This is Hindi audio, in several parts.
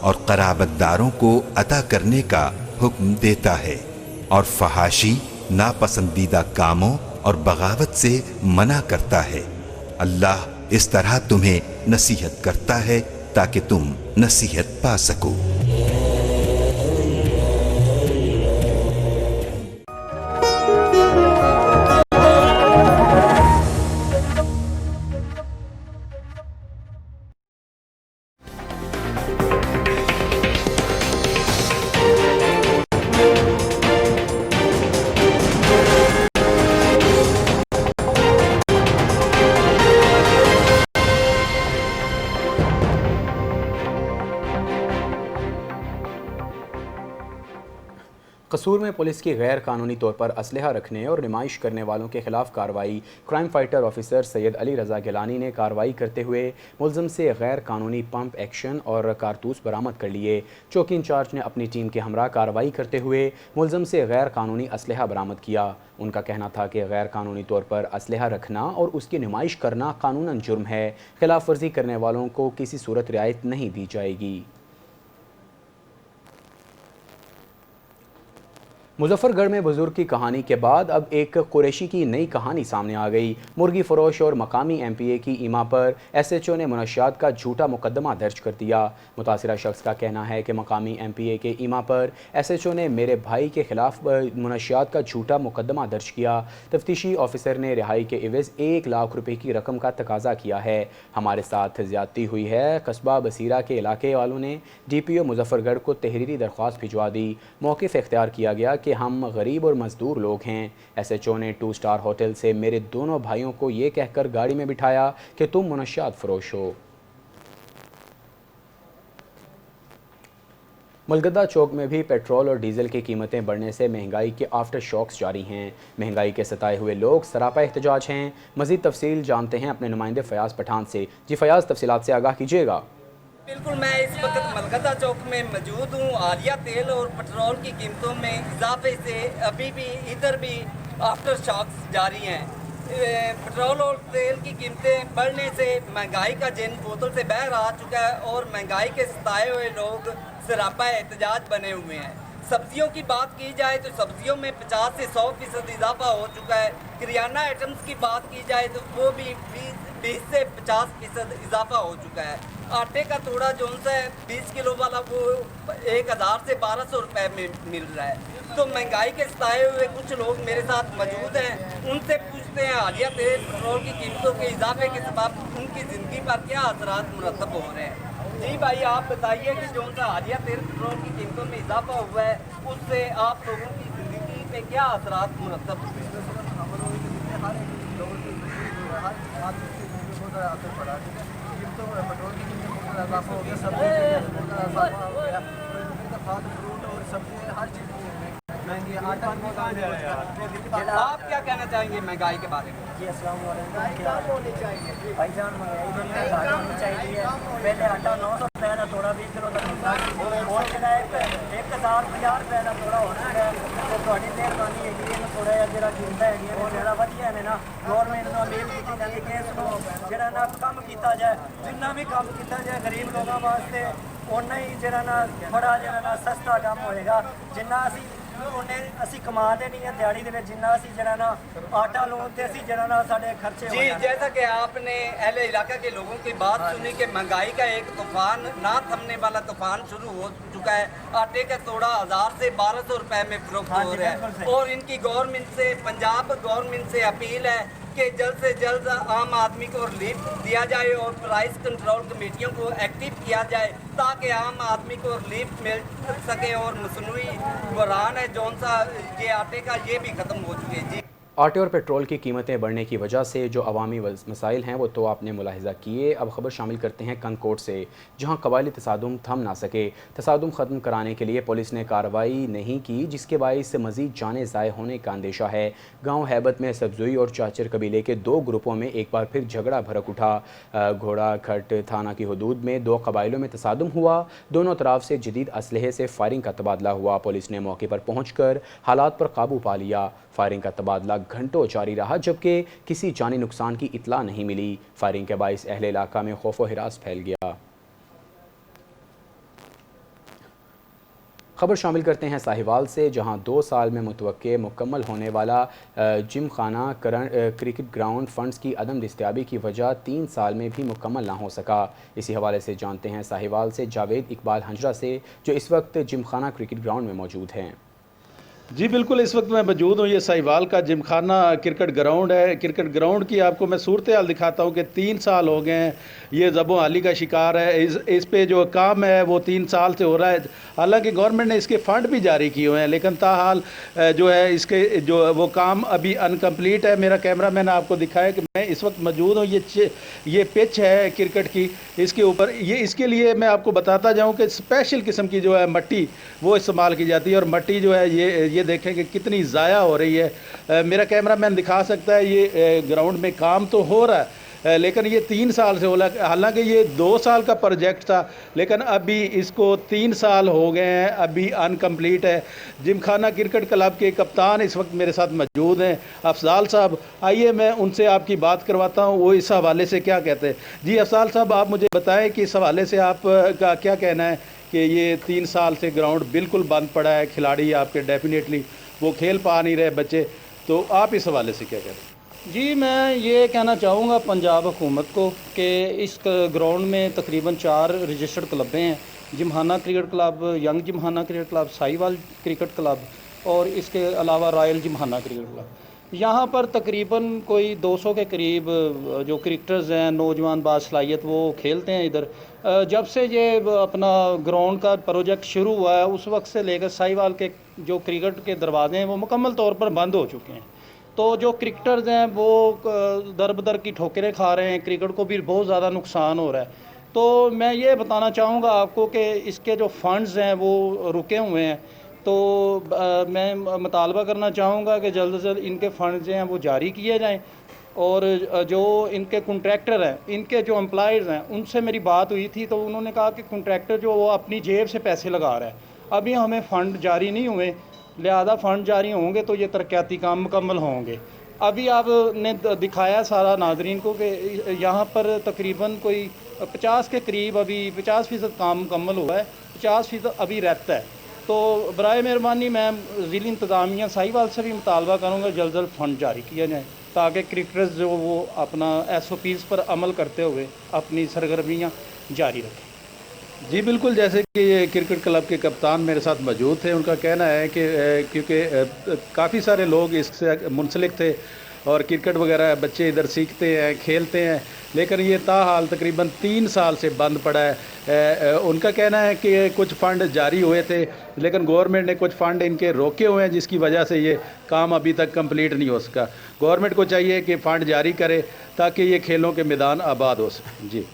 और क़राबतदारों को अता करने का हुक्म देता है और फहाशी नापसंदीदा कामों और बगावत से मना करता है। अल्लाह इस तरह तुम्हें नसीहत करता है ताकि तुम नसीहत पा सको। कसूर में पुलिस की गैर कानूनी तौर पर असलहा रखने और नुमाइश करने वालों के खिलाफ कार्रवाई। Crime fighter officer Syed Ali Raza Gilani ने कार्रवाई करते हुए मुलज़म से गैर कानूनी पंप एक्शन और कारतूस बरामद कर लिए। चौकी इंचार्ज ने अपनी टीम के हमरा कार्रवाई करते हुए मुलज़म से गैर कानूनी असलहा बरामद किया। उनका कहना था कि गैर कानूनी तौर पर असलहा रखना और उसकी नुमाइश करना कानूनन जुर्म है। खिलाफ वर्जी करने वालों को किसी सूरत रियायत नहीं दी जाएगी। मुजफ्फरगढ़ में बुजुर्ग की कहानी के बाद अब एक कुरैशी की नई कहानी सामने आ गई। मुर्गी फरोश और मकामी एमपीए की ईमा पर एसएचओ ने मुनशियात का झूठा मुकदमा दर्ज कर दिया। मुतासिरा शख्स का कहना है कि मकामी एमपीए के ईमा पर एसएचओ ने मेरे भाई के खिलाफ मुनशियात का झूठा मुकदमा दर्ज किया। तफ्तीशी ऑफिसर ने रिहाई के एवज 1 लाख रुपए की रकम का तकाजा किया है। हमारे साथ ज्यादती हुई है। कस्बा बसीरा के इलाके वालों ने DPO मुजफ्फरगढ़ को तहरीरी दरख्वास्त भिजवा दी। मौक़िफ़ इख्तियार किया गया कि हम गरीब और मजदूर लोग हैं। एसएचओ ने 2 स्टार होटल से मेरे दोनों भाइयों को ये कहकर गाड़ी में बिठाया कि तुम मुनशियात फरोश हो। मलगदा चौक में भी पेट्रोल और डीजल की कीमतें बढ़ने से महंगाई के आफ्टर शॉक्स जारी हैं। महंगाई के सताए हुए लोग सरापा एहतजाज हैं। मज़ीद तफसील जानते हैं अपने नुमाइंदे फयाज पठान से। जी फयाज, तफसीलात से आगाह कीजिएगा। बिल्कुल, मैं इस वक्त मलगदा चौक में मौजूद हूँ। आलिया तेल और पेट्रोल की कीमतों में इजाफे से अभी भी इधर भी आफ्टर शॉक्स जारी हैं। पेट्रोल और तेल की कीमतें बढ़ने से महंगाई का जिन बोतल से बह आ चुका है और महंगाई के सताए हुए लोग सरापा एहतजाज बने हुए हैं। सब्जियों की बात की जाए तो सब्जियों में 50 से 100% इजाफा हो चुका है। किराना आइटम्स की बात की जाए तो वो भी 20 से 50% इजाफा हो चुका है। आटे का तोड़ा जो है 20 किलो वाला वो 1000 से 1200 रुपए में मिल रहा है। तो महंगाई के सताए हुए कुछ लोग मेरे साथ मौजूद हैं। उनसे पूछते हैं हालिया तेल पेट्रोल की कीमतों के इजाफे के सबब उनकी ज़िंदगी पर क्या असरात मुरतब हो रहे हैं। जी भाई, आप बताइए कि जो सा हालिया तेल पेट्रोल की कीमतों में इजाफा हुआ है उससे आप लोगों की ज़िंदगी पे क्या असरात मुरतब हुए हैं। पेट्रोल की कीमत इजाफा हो गया, सब्जी इजाफा हो गया, फल फ्रूट और सब्जी हर चीज़ महंगी। आटा आप क्या कहना चाहेंगे महंगाई के बारे में? जी अस्सलाम वालेकुम। होनी चाहिए भाईजान, महंगाई होनी चाहिए। पहले आटा 900 रुपए का थोड़ा 20 किलो का मिलता और 1050 रुपए का थोड़ा हो चुका है। तो थोड़ी मेहरबानी है थोड़ा जरा कीमत है वो ज़्यादा वधिया है ना। गौरमेंट को अपील की जाती है कि इसको जरा ना कम किया जाए, जितना भी कम किया जाए गरीब लोगों वास्ते उन्ना ही जरा ना थोड़ा जरा ना सस्ता कम होएगा। जिन्ना उन्हें असी कमाते नहीं है दिहाड़ी के जिन्ना असी जरा ना आटा लोन असी जरा ना साढ़े खर्चे। जी, जैसा कि आपने अहले इलाका के लोगों की बात सुनी कि महंगाई का एक तूफान ना थमने वाला तूफान शुरू हो चुका है। आटे का तोड़ा 1000 से 1200 रुपए में फरोख्त हो रहा है और इनकी गवर्नमेंट से, पंजाब गवर्नमेंट से अपील है कि जल्द से जल्द आम आदमी को रिलीफ दिया जाए और प्राइस कंट्रोल कमेटियों को एक्टिव किया जाए ताकि आम आदमी को रिलीफ मिल सके और मसनूई बहरान है जौन सा ये आटे का ये भी ख़त्म हो चुके हैं। जी, आटे और पेट्रोल की कीमतें बढ़ने की वजह से जो अवामी मसाइल हैं वो तो आपने मुलाहिजा किए। अब ख़बर शामिल करते हैं कंकोट से, जहां कबायली तसादुम थम ना सके। तसादुम ख़त्म कराने के लिए पुलिस ने कार्रवाई नहीं की, जिसके बायस मज़ीद जाने ज़ाय होने का अंदेशा है। गांव हैबत में सब्जुई और चाचर कबीले के 2 ग्रुपों में एक बार फिर झगड़ा भड़क उठा। घोड़ा खट थाना की हदूद में 2 कबाइलों में तसादुम हुआ। दोनों तरफ से जदीद असलहे से फायरिंग का तबादला हुआ। पुलिस ने मौके पर पहुँच कर हालात पर काबू पा लिया। फायरिंग का तबादला घंटों जारी रहा, जबकि किसी जानी नुकसान की इतला नहीं मिली। फायरिंग के बायस अहले इलाका में खौफ व हिरास फैल गया। खबर शामिल करते हैं साहिवाल से, जहां 2 साल में मुतवक्के मुकम्मल होने वाला जिम खाना क्रिकेट ग्राउंड फंड्स की अदम दस्तयाबी की वजह 3 साल में भी मुकम्मल ना हो सका। इसी हवाले से जानते हैं साहिवाल से जावेद इकबाल हंजरा से, जो इस वक्त जिम खाना क्रिकेट ग्राउंड में मौजूद हैं। जी बिल्कुल, इस वक्त मैं मौजूद हूँ। ये साहिवाल का जिमखाना क्रिकेट ग्राउंड है। क्रिकेट ग्राउंड की आपको मैं सूरत हाल दिखाता हूँ कि 3 साल हो गए हैं ये ज़बो हाली का शिकार है। इस पे जो काम है वो 3 साल से हो रहा है। हालांकि गवर्नमेंट ने इसके फ़ंड भी जारी किए हुए हैं, लेकिन ताहाल जो है इसके जो वो काम अभी अनकम्प्लीट है। मेरा कैमरा मैंने आपको दिखाया कि मैं इस वक्त मौजूद हूँ। ये पिच है क्रिकेट की, इसके ऊपर ये इसके लिए मैं आपको बताता जाऊँ कि स्पेशल किस्म की जो है मट्टी वो इस्तेमाल की जाती है। और मट्टी जो है ये देखें कि कितनी ज़ाया हो रही है। मेरा कैमरा मैन दिखा सकता है। ये ग्राउंड में काम तो हो रहा है, लेकिन ये 3 साल से हो रहा है। हालांकि ये 2 साल का प्रोजेक्ट था, लेकिन अभी इसको 3 साल हो गए हैं, अभी अनकम्प्लीट है। जिमखाना क्रिकेट क्लब के कप्तान इस वक्त मेरे साथ मौजूद हैं, अफजाल साहब। आइए मैं उनसे आपकी बात करवाता हूँ, वो इस हवाले से क्या कहते हैं। जी अफजाल साहब, आप मुझे बताएं कि इस हवाले से आपका क्या कहना है कि ये 3 साल से ग्राउंड बिल्कुल बंद पड़ा है, खिलाड़ी आपके डेफिनेटली वो खेल पा नहीं रहे बच्चे, तो आप इस हवाले से क्या कहते हैं। जी मैं ये कहना चाहूँगा पंजाब हुकूमत को कि इस ग्राउंड में तकरीबन 4 रजिस्टर्ड क्लबें हैं। Gymkhana cricket club, young Gymkhana cricket club, Sahiwal cricket club और इसके अलावा रॉयल जिमखाना क्रिकेट क्लब। यहाँ पर तकरीबन कोई 200 के करीब जो क्रिकेटर्स हैं, नौजवान बासलाहियत, वो खेलते हैं इधर। जब से ये अपना ग्राउंड का प्रोजेक्ट शुरू हुआ है उस वक्त से लेकर साहिवाल के जो क्रिकेट के दरवाजे हैं वो मुकम्मल तौर पर बंद हो चुके हैं। तो जो क्रिकेटर्स हैं वो दर बदर की ठोकरें खा रहे हैं, क्रिकेट को भी बहुत ज़्यादा नुकसान हो रहा है। तो मैं ये बताना चाहूँगा आपको कि इसके जो फंड्स हैं वो रुके हुए हैं। तो मैं मुतालबा करना चाहूँगा कि जल्द से जल्द इनके फ़ंड्स हैं वो जारी किए जाएं। और जो इनके कॉन्ट्रैक्टर हैं, इनके जो एम्प्लॉयज़ हैं, उनसे मेरी बात हुई थी तो उन्होंने कहा कि कॉन्ट्रैक्टर जो वो अपनी जेब से पैसे लगा रहा है, अभी हमें फ़ंड जारी नहीं हुए, लिहाजा फ़ंड जारी होंगे तो ये तरक्याती काम मुकम्मल होंगे। अभी आपने दिखाया सारा नाजरीन को कि यहाँ पर तकरीबन कोई 50 के करीब, अभी 50% काम मुकम्मल हुआ है, 50% अभी रहता है। तो बराए मेहरबानी मैं ज़िली इंतज़ामिया साहिवाल से भी मुतालबा करूँगा जल्द जल्द फ़ंड जारी किया जाए, ताकि क्रिकेटर्स जो वो अपना SOPs पर अमल करते हुए अपनी सरगर्मियाँ जारी रखें। जी बिल्कुल, जैसे कि ये क्रिकेट क्लब के कप्तान मेरे साथ मौजूद थे, उनका कहना है कि क्योंकि काफ़ी सारे लोग इससे मुंसलिक थे और क्रिकेट वगैरह बच्चे इधर सीखते हैं, खेलते हैं, लेकिन ये ताहाल तकरीबन 3 साल से बंद पड़ा है। उनका कहना है कि कुछ फ़ंड जारी हुए थे, लेकिन गवर्नमेंट ने कुछ फ़ंड इनके रोके हुए हैं, जिसकी वजह से ये काम अभी तक कंप्लीट नहीं हो सका। गवर्नमेंट को चाहिए कि फ़ंड जारी करे ताकि ये खेलों के मैदान आबाद हो सकें। जी,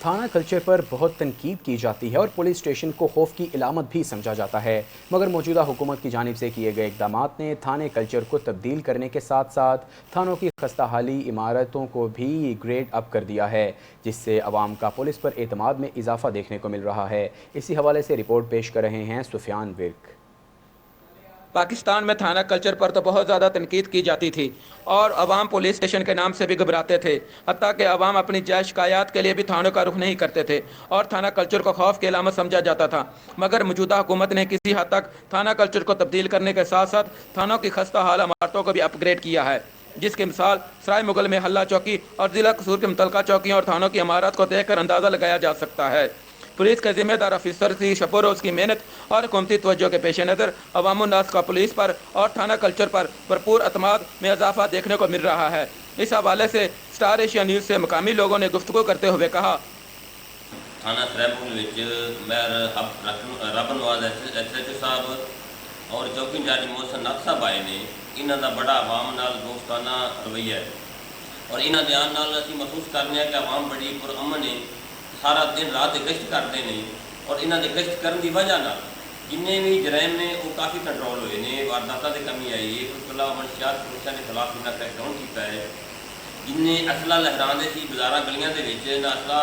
थाना कल्चर पर बहुत तनकीद की जाती है और पुलिस स्टेशन को खौफ की इलामत भी समझा जाता है, मगर मौजूदा हुकूमत की जानिब से किए गए इक़दामात ने थाने कल्चर को तब्दील करने के साथ साथ थानों की खस्ताहाली इमारतों को भी ग्रेड अप कर दिया है, जिससे अवाम का पुलिस पर एतमाद में इजाफा देखने को मिल रहा है। इसी हवाले से रिपोर्ट पेश कर रहे हैं सुफियान विर्क। पाकिस्तान में थाना कल्चर पर तो बहुत ज़्यादा तनकीद की जाती थी और अवाम पुलिस स्टेशन के नाम से भी घबराते थे, हत्ता कि अवाम अपनी जायज़ शिकायत के लिए भी थानों का रुख नहीं करते थे और थाना कल्चर को खौफ की अलामत समझा जाता था। मगर मौजूदा हुकूमत ने किसी हद तक थाना कल्चर को तब्दील करने के साथ साथ थानों की खस्ता हाल इमारतों को भी अपग्रेड किया है, जिसकी मिसाल सराय मुगल में हल्ला चौकी और ज़िला कसूर के मुतलका चौकियों और थानों की इमारत को देखकर अंदाज़ा लगाया जा सकता है। पुलिस के जिम्मेदार अफसर की शब रोज़ की मेहनत और हुकूमती तवज्जो के पेश नज़र अवामुन्नास का पुलिस पर और थाना कल्चर पर भरपूर अतमाद में इजाफा देखने को मिल रहा है। इस हवाले से स्टार एशिया न्यूज़ से मुकामी लोगों ने गुफ्तगू करते हुए कहा, थाना सरायपुर मेयर रब नवाज SHO साहब और चौकी इंचार्ज मोहसन नक साहब आए ने, इन्हों का बड़ा आवाम नाल दोस्ताना रवैया है और इन्हों ध्यान नाल असीं महसूस करने कि आवाम बड़ी पुरअमन है, सारा दिन रात गश्त करते हैं और इन्हों के गश्त करने की वजह ना जिन्ने भी जराइम ने वो काफ़ी कंट्रोल हुए ने, वारदातों की कमी आई है। उस अलावा मनशियात पुलिस के खिलाफ इन्हें क्रैकडाउन किया है, जिन्ने असला लहराते सी बाज़ार गलियां के असला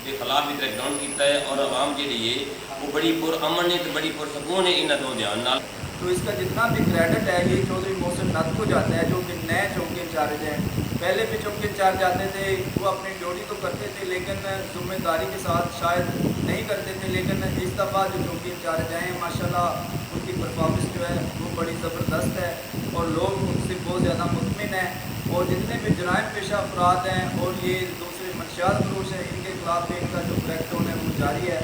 के खिलाफ भी क्रैकडाउन किया है और आवाम जी है वो बड़ी पुरअमन है तो बड़ी पुरसकून है इन्हों दो ध्यान नाल। तो इसका जितना भी क्रेडिट है ये चौधरी मोहसिन नक को जाता है, जो कि नए चौकी इंचार्ज हैं। पहले भी चौकी इंचार्ज जाते थे, वो अपनी ड्यूटी तो करते थे लेकिन जिम्मेदारी के साथ शायद नहीं करते थे। लेकिन इस दफ़ा जो चौकी इंचार्ज आए हैं माशाल्लाह उनकी परफॉर्मेंस जो है वो बड़ी ज़बरदस्त है और लोग उनसे बहुत ज़्यादा मुतमिन हैं। और जितने भी जराइम पेशा अफराद हैं और ये दूसरे मंशियात फरोश हैं, इनके खिलाफ भी इनका जो क्रैकडाउन है वो जारी है।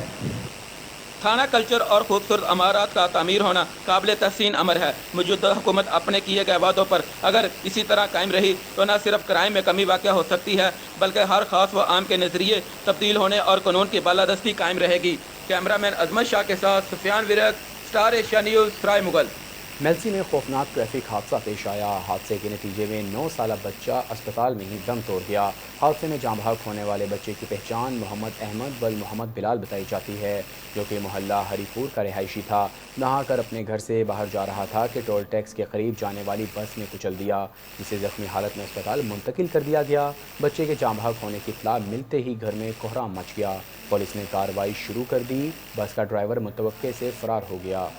थाना कल्चर और खूबसूरत अमारात का तामीर होना काबिल तहसीन अमर है। मौजूदा हुकूमत अपने किए गए वादों पर अगर इसी तरह कायम रही तो न सिर्फ क्राइम में कमी वाक़ हो सकती है बल्कि हर खास व आम के नज़रिए तब्दील होने और कानून की बालादस्ती कायम रहेगी। कैमरामैन अजमत शाह के साथ Sufiyan Virk, star Asia news, फ्राई मुगल। मेलसी में खौफनाक ट्रैफिक हादसा पेश आया। हादसे के नतीजे में 9 साला बच्चा अस्पताल में ही दम तोड़ गया। हादसे में जाँ बहक होने वाले बच्चे की पहचान मोहम्मद अहमद व मोहम्मद बिलाल बताई जाती है, जो कि मोहल्ला हरीपुर का रिहायशी था। नहाकर अपने घर से बाहर जा रहा था कि टोल टैक्स के करीब जाने वाली बस ने कुचल दिया, जिसे जख्मी हालत में अस्पताल मुंतकिल कर दिया गया। बच्चे के जाँ बहक होने की इत्तला मिलते ही घर में कोहराम मच गया। पुलिस ने कार्रवाई शुरू कर दी। बस का ड्राइवर मुतवक्के से फरार हो गया।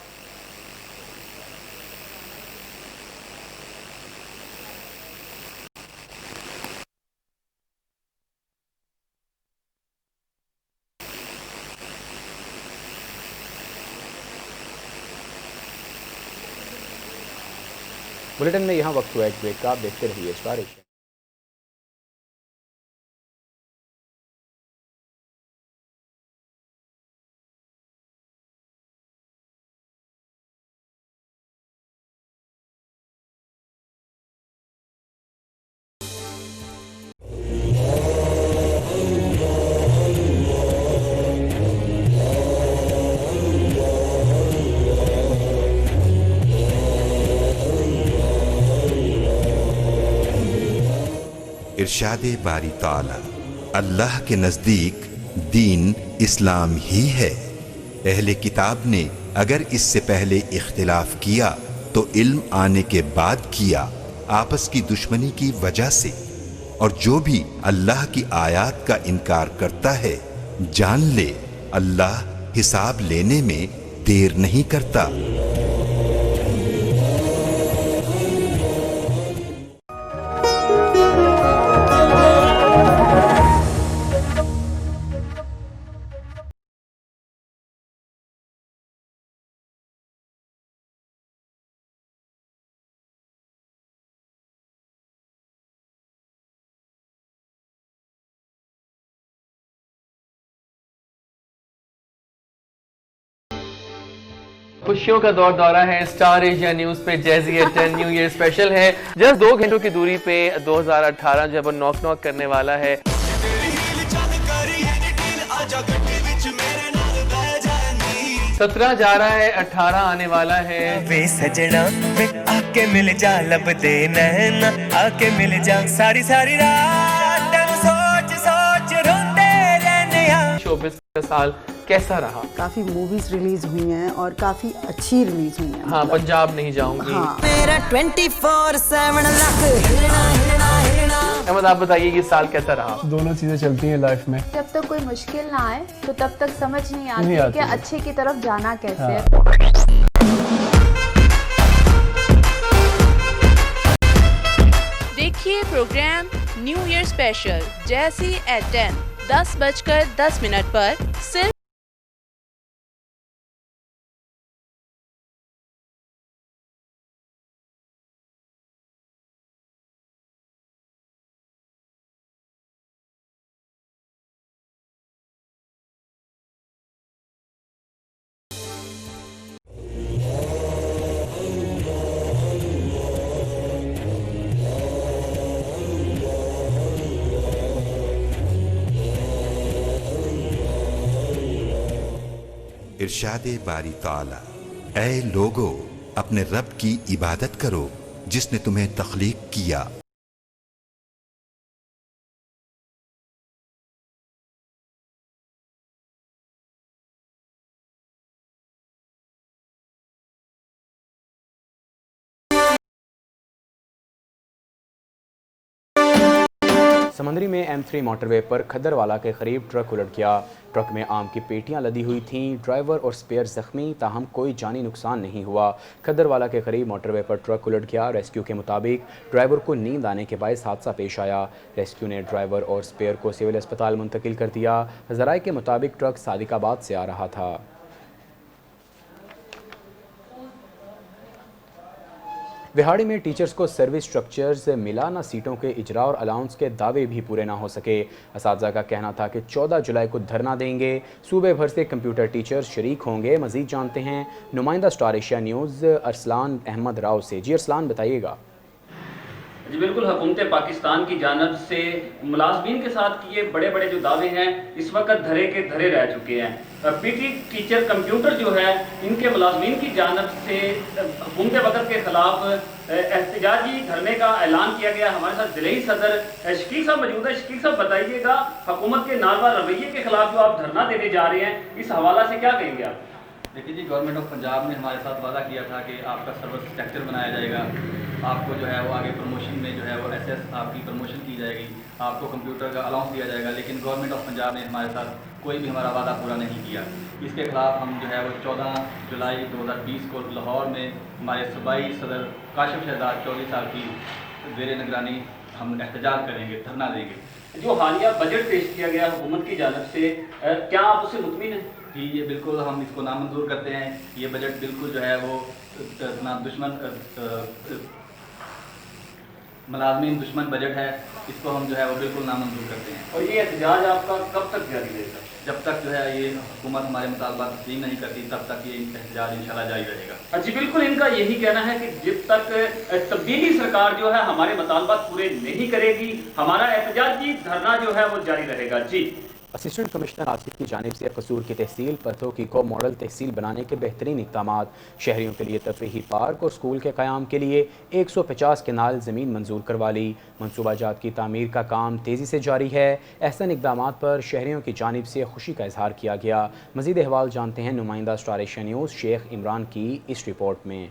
बुलेटिन में यहाँ वक्त हुआ एक ब्रेक का। आप देखते रहिए स्टार एशिया। इरशाद बारी ताला, अल्लाह के नज़दीक दीन इस्लाम ही है। अहले किताब ने अगर इससे पहले इख्तिलाफ किया तो इल्म आने के बाद किया, आपस की दुश्मनी की वजह से। और जो भी अल्लाह की आयत का इनकार करता है, जान ले अल्लाह हिसाब लेने में देर नहीं करता। खुशियों का दौर दौरा है। स्टार एशिया न्यूज पे जैजी 10 न्यू ईयर स्पेशल है। जस्ट 2 घंटों की दूरी पे 2018 जब नॉक नॉक करने वाला है। 17 जा रहा है, 18 आने वाला है। वे सजना वे आके मिल जा, लब दे नैना आके मिल जा, सारी सारी रात सोच सोच रोते रहने। शोबिस का साल कैसा रहा? काफी मूवीज रिलीज हुई हैं और काफी अच्छी रिलीज हुई हैं। हाँ, पंजाब नहीं जाऊंगी। हाँ। मेरा 24/7 लख हिलना हिलना हिलना। अहमद, आप बताइए ये साल कैसा रहा? दोनों चीजें चलती हैं लाइफ में। जब तक कोई मुश्किल ना आए तो तब तक समझ नहीं आती कि अच्छे की तरफ जाना कैसे है। देखिए प्रोग्राम न्यू ईयर स्पेशल जैसी एट 10:10 पर सिर्फ इरशाद बारी ताला, ऐ लोगो अपने रब की इबादत करो जिसने तुम्हें तख्लीक किया। समंदरी में M3 मोटरवे पर खद्दरवाला के करीब ट्रक उलट गया। ट्रक में आम की पेटियां लदी हुई थीं। ड्राइवर और स्पेयर जख्मी, ताहम कोई जानी नुकसान नहीं हुआ। खद्दरवाला के करीब मोटरवे पर ट्रक उलट गया। रेस्क्यू के मुताबिक ड्राइवर को नींद आने के बायस हादसा पेश आया। रेस्क्यू ने ड्राइवर और स्पेयर को सिविल अस्पताल मुंतकिल कर दिया। ज़राए के मुताबिक ट्रक सादिकाबाद से आ रहा था। विहाड़ी में टीचर्स को सर्विस स्ट्रक्चर्स मिला ना, सीटों के इजरा और अलाउंस के दावे भी पूरे ना हो सके। असातिज़ा का कहना था कि 14 जुलाई को धरना देंगे। सूबे भर से कंप्यूटर टीचर्स शरीक होंगे। मज़ीद जानते हैं नुमाइंदा star Asia news Arsalan Ahmed Rao से। जी अरसलान, बताइएगा। जी बिल्कुल, हुकूमत पाकिस्तान की जानब से मुलाजमीन के साथ किए बड़े बड़े जो दावे हैं इस वक्त धरे के धरे रह चुके हैं। पीटी टीचर कंप्यूटर जो है इनके मुलाजमीन की जानब से हुकूमत वक्त के खिलाफ एहतजाजी धरने का ऐलान किया गया। हमारे साथ ज़िले सदर शकील साहब मौजूद है। शकील साहब, बताइएगा हुकूमत के नारवा रवैये के खिलाफ जो आप धरना देने जा रहे हैं इस हवाला से क्या कहेंगे आप? देखिए जी, गवर्नमेंट ऑफ पंजाब ने हमारे साथ वादा किया था कि आपका सर्विस स्ट्रक्चर बनाया जाएगा, आपको जो है वो आगे प्रमोशन में जो है वो SS आपकी प्रमोशन की जाएगी, आपको कंप्यूटर का अलाउंस दिया जाएगा। लेकिन गवर्नमेंट ऑफ पंजाब ने हमारे साथ कोई भी हमारा वादा पूरा नहीं किया। इसके खिलाफ हम जो है वो 14 जुलाई 2020 को लाहौर में हमारे सूबाई सदर काशिफ शहजाद 24 साल की ज़ेर निगरानी हम एहतजाज करेंगे, धरना देंगे। जो हालिया बजट पेश किया गया हुकूमत की जानब से, क्या आप उससे मुतमिन हैं? जी, ये बिल्कुल हम इसको नामंजूर करते हैं। ये बजट बिल्कुल जो है वो दुश्मन मुलाजमीन दुश्मन बजट है, इसको हम जो है वो बिल्कुल नामंजूर करते हैं। और ये एहतजाज आपका कब तक जारी रहेगा? जब तक जो है ये हुकूमत हमारे मुतालबात तस्लीम नहीं करती तब तक ये एहतजाज इंशाल्लाह जारी रहेगा। जी बिल्कुल, इनका यही कहना है कि जब तक तब्दीली सरकार जो है हमारे मुतालबात पूरे नहीं करेगी हमारा एहतजाजी धरना जो है वो जारी रहेगा। जी, असिस्टेंट कमिश्नर आसिफ की जानिब से कसूर की तहसील पतोकी को मॉडल तहसील बनाने के बेहतरीन इक़दाम। शहरियों के लिए तफरीही पार्क और स्कूल के क़याम के लिए 150 कनाल ज़मीन मंजूर करवा ली। मनसूबाजात की तामीर का काम तेज़ी से जारी है। ऐसा इक़दाम पर शहरियों की जानिब से खुशी का इजहार किया गया। मज़ीद अहवाल जानते हैं नुमाइंदा star Asia news Sheikh Imran की इस रिपोर्ट में।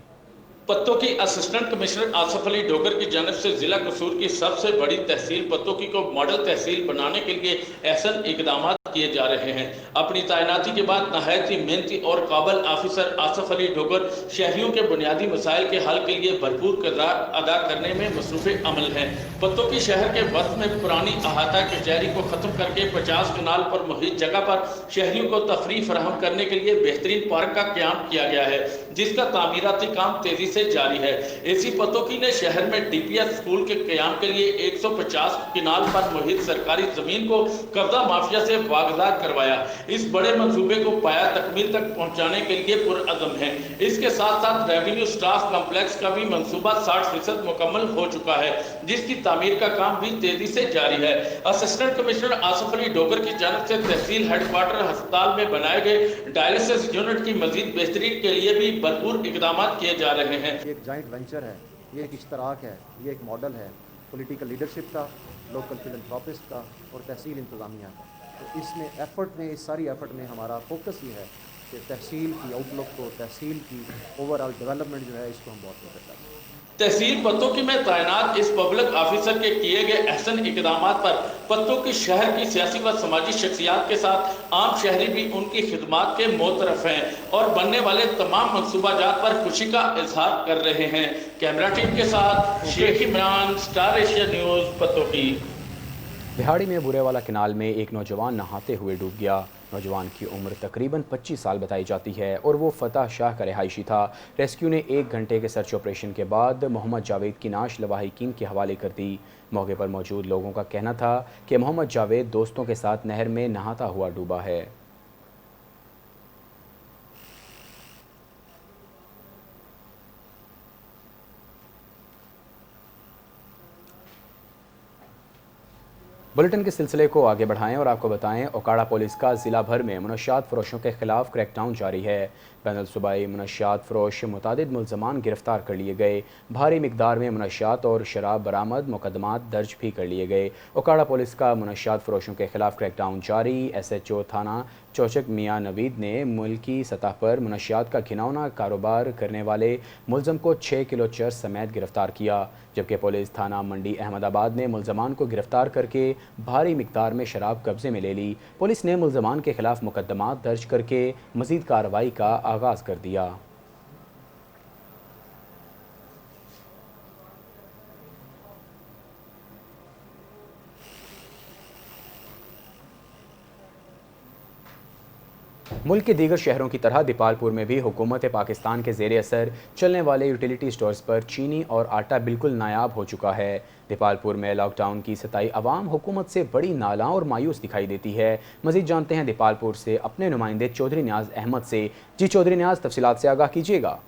पत्तोकी असिस्टेंट कमिश्नर आसफ अली डोगर की जानब से जिला कसूर की सबसे बड़ी तहसील पत्तोकी को मॉडल तहसील बनाने के लिए अहसन इकदाम किए जा रहे हैं। अपनी तैनाती के बाद नहायत ही मेहनती और काबिल ऑफिसर आसफ अली डोगर शहरियों के बुनियादी मसाइल के हल के लिए भरपूर किरदार अदा करने में मसरूफ़ अमल हैं। पत्तोकी शहर के वक्त में पुरानी अहाता कचहरी को ख़त्म करके 50 कनाल पर मुहित जगह पर शहरियों को तफरीह फराहम करने के लिए बेहतरीन पार्क का क़याम किया गया है, जिसका तामीराती काम तेजी से जारी है। एसी पत्तोकी ने शहर में DPS स्कूल के क़याम के लिए 150 कनाल पर मुहित सरकारी ज़मीन को कब्जा माफिया से वागदार करवाया। इस बड़े मंसूबे को पाया तकमील तक पहुंचाने के लिए पुरअज़म है। इसके साथ साथ रेवेन्यू स्टाफ कम्प्लेक्स का भी मंसूबा 60% मुकम्मल हो चुका है, जिसकी तामीर का काम भी तेजी से जारी है। असिस्टेंट कमिश्नर आसफ अली डोगर की जानब से तहसील हेडक्वार्टर अस्पताल में बनाए गए डायलिसिस यूनिट की मजीद बेहतरी के लिए भी भरपूर इकदाम किए जा रहे हैं। ये एक जॉइंट वेंचर है, ये एक इश्तराक है, ये एक मॉडल है पॉलिटिकल लीडरशिप का, लोकल फिलैंथ्रोपिस्ट का और तहसील इंतज़ामिया का। तो इसमें एफर्ट में, इस सारी एफर्ट में हमारा फोकस ये है कि तहसील की आउटलुक को, तहसील की ओवरऑल डेवलपमेंट जो है इसको हम बहुत बेहतर करें। तहसील पत्तोकी में तैनात इस पब्लिक ऑफिसर के किए गए अहसन इकदाम पर पत्तोकी शहर की सियासी व समाजी शख्सियात के साथ आम शहरी भी उनकी खिदमात के मोतरफ हैं और बनने वाले तमाम मनसूबाजात पर खुशी का इजहार कर रहे हैं। कैमरा टीम के साथ Sheikh Imran, Star Asia news, Pattoki. बिहाड़ी में बुरेवाला किनाल में एक नौजवान नहाते हुए डूब गया। नौजवान की उम्र तकरीबन 25 साल बताई जाती है और वो फतह शाह का रिहायशी था। रेस्क्यू ने 1 घंटे के सर्च ऑपरेशन के बाद मोहम्मद जावेद की नाश लवाहिकीन के हवाले कर दी। मौके पर मौजूद लोगों का कहना था कि मोहम्मद जावेद दोस्तों के साथ नहर में नहाता हुआ डूबा है। बुलेटिन के सिलसिले को आगे बढ़ाएं और आपको बताएं, ओकाड़ा पुलिस का ज़िला भर में मुनशियात फरोशों के खिलाफ क्रैकडाउन जारी है। बैनुल सूबाई मुनशियात फरोश मुतादिद मुल्ज़मान गिरफ्तार कर लिए गए। भारी मिकदार में मुनशियात और शराब बरामद, मुकदमात दर्ज भी कर लिए गए। ओकाड़ा पुलिस का मुनशियात फरोशों के खिलाफ क्रैकडाउन जारी। SHO थाना चौचक मियां नवीद ने मुल्की सतह पर मुनशियात का घिनौना कारोबार करने वाले मुलजम को 6 किलो चर्स समेत गिरफ्तार किया, जबकि पुलिस थाना मंडी अहमदाबाद ने मुलजमान को गिरफ्तार करके भारी मिकदार में शराब कब्जे में ले ली। पुलिस ने मुलजमान के खिलाफ मुकदमा दर्ज करके मजीद कार्रवाई का आगाज़ कर दिया। मुल्क के दीगर शहरों की तरह दीपालपुर में भी हुकूमत पाकिस्तान के ज़ेर असर चलने वाले यूटिलिटी स्टोर्स पर चीनी और आटा बिल्कुल नायाब हो चुका है। दीपालपुर में लॉकडाउन की सताई अवाम हुकूमत से बड़ी नाला और मायूस दिखाई देती है। मज़ीद जानते हैं दीपालपुर से अपने नुमाइंदे चौधरी न्याज अहमद से। जी चौधरी न्याज, तफसीलात से आगाह कीजिएगा।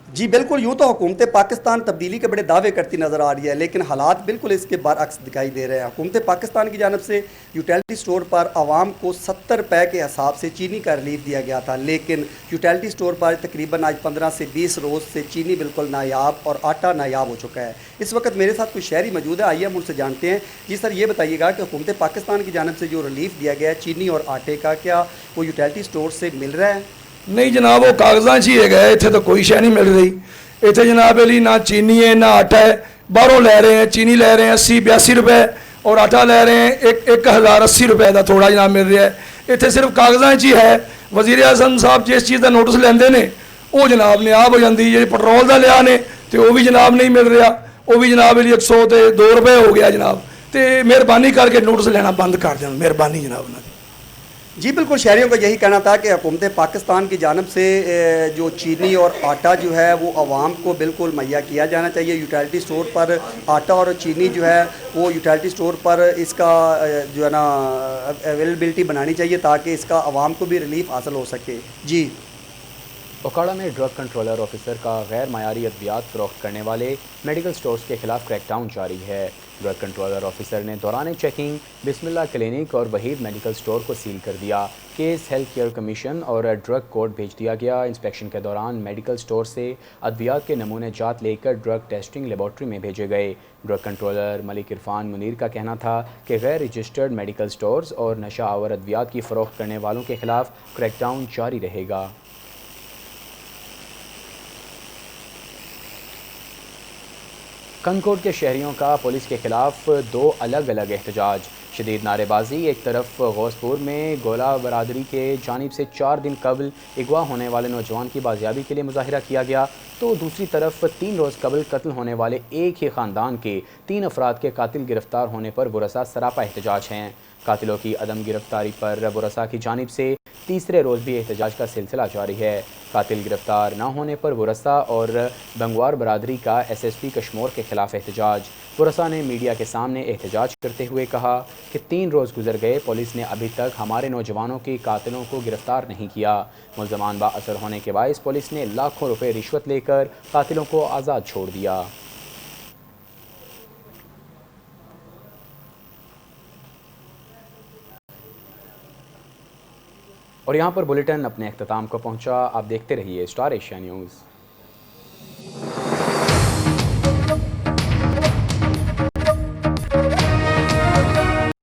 जी बिल्कुल, यूँ तो हुकूमत पाकिस्तान तब्दीली के बड़े दावे करती नज़र आ रही है, लेकिन हालात बिल्कुल इसके बरअक्स दिखाई दे रहे हैं। हुकूमत पाकिस्तान की जानब से यूटिलिटी स्टोर पर आवाम को 70 रुपये के हिसाब से चीनी का रिलीफ दिया गया था, लेकिन यूटिलिटी स्टोर पर तकरीबन आज 15 से 20 रोज़ से चीनी बिल्कुल नायाब और आटा नायाब हो चुका है। इस वक्त मेरे साथ कुछ शहरी मौजूद है, आइए हम उनसे जानते हैं। जी सर, ये बताइएगा कि हुकूमत पाकिस्तान की जानब से जो रिलीफ दिया गया है चीनी और आटे का, क्या वो यूटिलिटी स्टोर से मिल रहा है? नहीं जनाब, वो कागज़ां 'च ही है, इतने तो कोई शह नहीं मिल रही। इतने जनाब अली ना चीनी है ना आटा है, बाहरों ले रहे हैं। चीनी ले रहे हैं 80-82 रुपये और आटा ले रहे हैं 1080 रुपये का थोड़ा जनाब मिल रहा है। इतने सिर्फ कागज़ां 'च ही है। वज़ीर आज़म साहब जिस चीज़ का नोटिस लेंदे ने वो जनाब नायाब हो जाती है। पेट्रोल का लिया ने तो वो भी जनाब नहीं मिल रहा, वो भी जनाब अली 102 रुपये हो गया जनाब। तो मेहरबानी करके नोटिस लेना बंद कर दें, मेहरबानी जनाब। जी बिल्कुल, शहरियों का यही कहना था कि हुकूमत पाकिस्तान की जानब से जो चीनी और आटा जो है वो आवाम को बिल्कुल मुहैया किया जाना चाहिए। यूटिलिटी स्टोर पर आटा और चीनी जो है वो यूटिलिटी स्टोर पर इसका जो है ना अवेलेबिलिटी बनानी चाहिए ताकि इसका आवाम को भी रिलीफ हासिल हो सके। जी ओकाड़ा में ड्रग कंट्रोलर ऑफिसर का गैर मायारी अद्वियात फ़रोख्त करने वाले मेडिकल स्टोर्स के खिलाफ क्रैकडाउन जारी है। ड्रग कंट्रोलर ऑफिसर ने दौरान चेकिंग बिस्मिल्लाह क्लिनिक और वहीद मेडिकल स्टोर को सील कर दिया। केस हेल्थ केयर कमीशन और ड्रग कोर्ट भेज दिया गया। इंस्पेक्शन के दौरान मेडिकल स्टोर से अद्वियात के नमूने जात लेकर ड्रग टेस्टिंग लेबॉर्ट्री में भेजे गए। ड्रग कंट्रोलर मलिक इरफान मुनीर का कहना था कि गैर रजिस्टर्ड मेडिकल स्टोर्स और नशा आवर अद्वियात की फ़रोख्त करने वालों के खिलाफ क्रैकडाउन जारी रहेगा। कनकोट के शहरियों का पुलिस के खिलाफ 2 अलग अलग एहतजाज। शदीद नारेबाजी। एक तरफ गौसपुर में गोला बरादरी के जानिब से 4 दिन कबल अगवा होने वाले नौजवान की बाजियाबी के लिए मुजाहिरा किया गया, तो दूसरी तरफ 3 रोज़ कबल कत्ल होने वाले एक ही ख़ानदान के 3 अफराद के कातिल गिरफ्तार होने पर बुरसा सरापा एहतजाज हैं। कातिलों की अदम गिरफ्तारी पर बुरसा की जानिब से तीसरे रोज़ भी एहतजाज का सिलसिला जारी है। कातिल गिरफ्तार न होने पर बुरसा और बंगवार बरादरी का SSP कश्मोर के खिलाफ एहतजाज। बुरसा ने मीडिया के सामने एहतजाज करते हुए कहा कि 3 रोज़ गुजर गए, पुलिस ने अभी तक हमारे नौजवानों के कातिलों को गिरफ्तार नहीं किया। मुल्ज़मान बाअसर होने के बायस पुलिस ने लाखों रुपए रिश्वत लेकर कातिलों को आज़ाद छोड़ दिया। और यहाँ पर बुलेटिन अपने अख्ताम को पहुँचा। आप देखते रहिए स्टार एशिया न्यूज़।